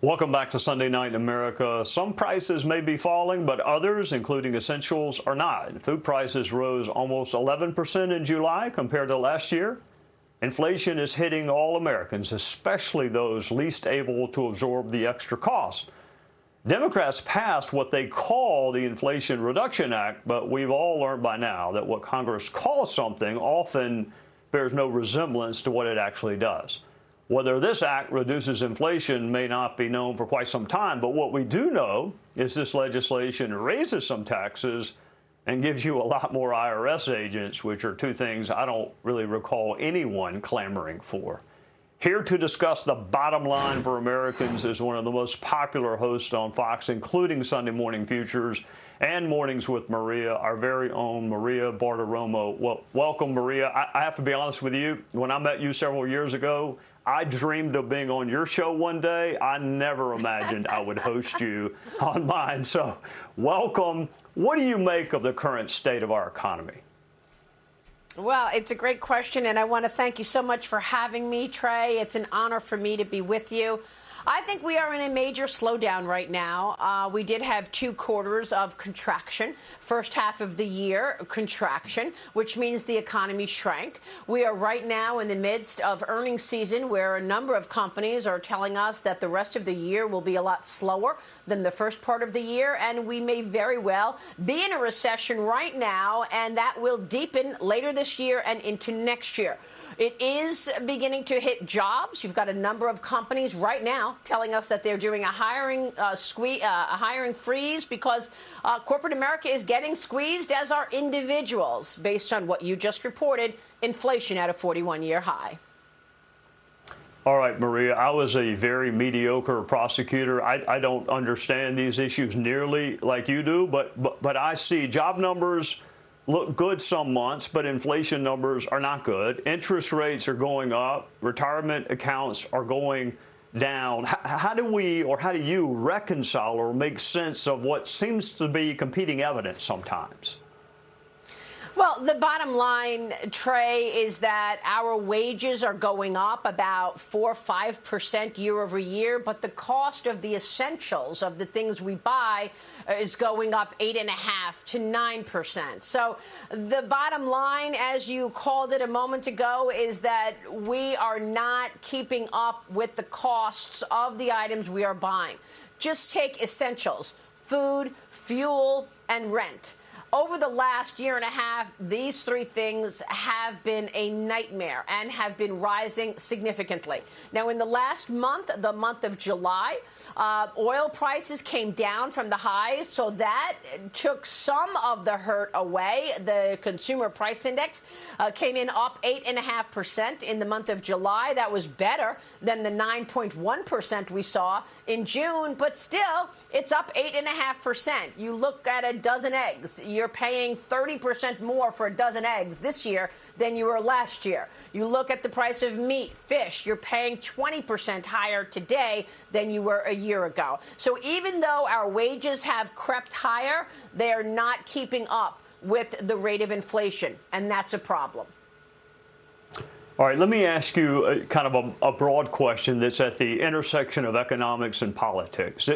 Welcome back to Sunday Night in America. Some prices may be falling, but others, including essentials, are not. Food prices rose almost 11% in July compared to last year. Inflation is hitting all Americans, especially those least able to absorb the extra cost. Democrats passed what they call the Inflation Reduction Act, but we've all learned by now that what Congress calls something often bears no resemblance to what it actually does. Whether this act reduces inflation may not be known for quite some time, but what we do know is this legislation raises some taxes and gives you a lot more IRS agents, which are two things I don't really recall anyone clamoring for. Here to discuss the bottom line for Americans is one of the most popular hosts on Fox, including Sunday Morning Futures and Mornings with Maria, our very own Maria Bartiromo. Well, welcome, Maria. I have to be honest with you. When I met you several years ago, I dreamed of being on your show one day. I never imagined I would host you on mine. So welcome. What do you make of the current state of our economy? Well, it's a great question, and I want to thank you so much for having me, Trey. It's an honor for me to be with you. I think we are in a major slowdown right now. We did have 2 quarters of contraction. First half of the year, contraction, which means the economy shrank. We are right now in the midst of earnings season where a number of companies are telling us that the rest of the year will be a lot slower than the first part of the year, and we may very well be in a recession right now, and that will deepen later this year and into next year. It is beginning to hit jobs. You've got a number of companies right now telling us that they're doing a hiring freeze because corporate America is getting squeezed, as are individuals, based on what you just reported, inflation at a 41-year high. All right, Maria, I was a very mediocre prosecutor. I don't understand these issues nearly like you do, but I see job numbers look good some months, but inflation numbers are not good. Interest rates are going up. Retirement accounts are going down. How do you reconcile or make sense of what seems to be competing evidence sometimes? Well, the bottom line, Trey, is that our wages are going up about 4 or 5% year over year, but the cost of the essentials of the things we buy is going up 8.5% to 9%. So the bottom line, as you called it a moment ago, is that we are not keeping up with the costs of the items we are buying. Just take essentials: food, fuel, and rent. Over the last year and a half, these 3 things have been a nightmare and have been rising significantly. Now, in the last month, the month of July, oil prices came down from the highs, so that took some of the hurt away. The consumer price index came in up 8.5% in the month of July. That was better than the 9.1% we saw in June, but still, it's up 8.5%. You look at a dozen eggs, you're paying 30% more for a dozen eggs this year than you were last year. You look at the price of meat, fish, you're paying 20% higher today than you were a year ago. So even though our wages have crept higher, they are not keeping up with the rate of inflation, and that's a problem. All right, let me ask you kind of a broad question that's at the intersection of economics and politics.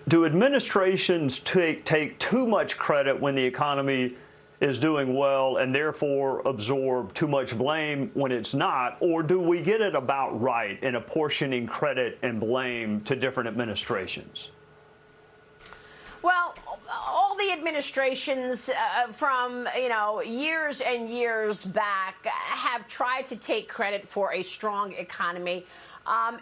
Do administrations take too much credit when the economy is doing well and therefore absorb too much blame when it's not? Or do we get it about right in apportioning credit and blame to different administrations? Well, all the administrations from, years and years back have tried to take credit for a strong economy.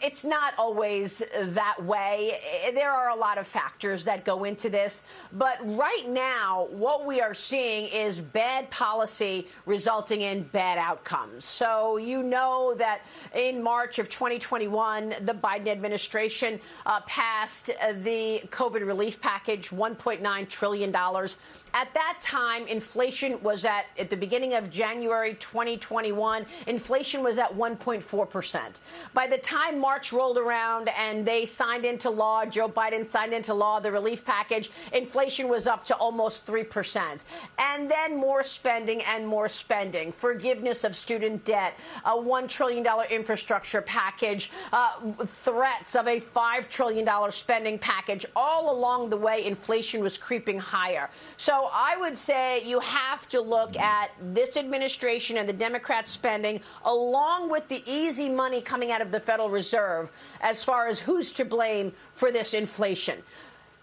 It's not always that way. There are a lot of factors that go into this. But right now, what we are seeing is bad policy resulting in bad outcomes. So you know that in March of 2021, the Biden administration passed the COVID relief package, $1.9 trillion. At that time, inflation was at the beginning of January 2021, inflation was at 1.4%. By the time March rolled around and they signed into law, Joe Biden signed into law the relief package, inflation was up to almost 3%. And then more spending and more spending, forgiveness of student debt, a $1 trillion infrastructure package, threats of a $5 trillion spending package. All along the way, inflation was creeping higher. So I would say you have to look at this administration and the Democrats spending along with the easy money coming out of the Federal Reserve as far as who's to blame for this inflation.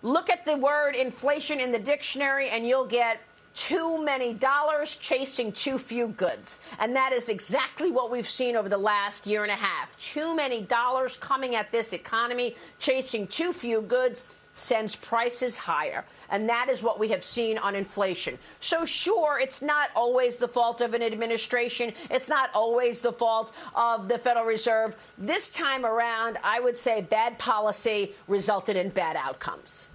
Look at the word inflation in the dictionary and you'll get too many dollars chasing too few goods. And that is exactly what we've seen over the last year and a half. Too many dollars coming at this economy, chasing too few goods, sends prices higher. And that is what we have seen on inflation. So sure, it's not always the fault of an administration. It's not always the fault of the Federal Reserve. This time around, I would say bad policy resulted in bad outcomes.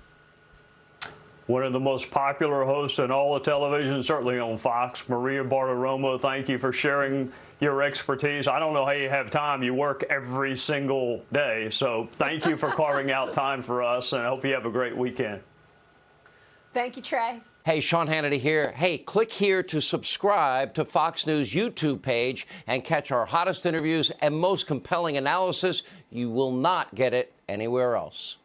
One of the most popular hosts in all of television, certainly on Fox, Maria Bartiromo, thank you for sharing your expertise. I don't know how you have time. You work every single day. So thank you for carving out time for us, and I hope you have a great weekend. Thank you, Trey. Hey, Sean Hannity here. Hey, click here to subscribe to Fox News YouTube page and catch our hottest interviews and most compelling analysis. You will not get it anywhere else.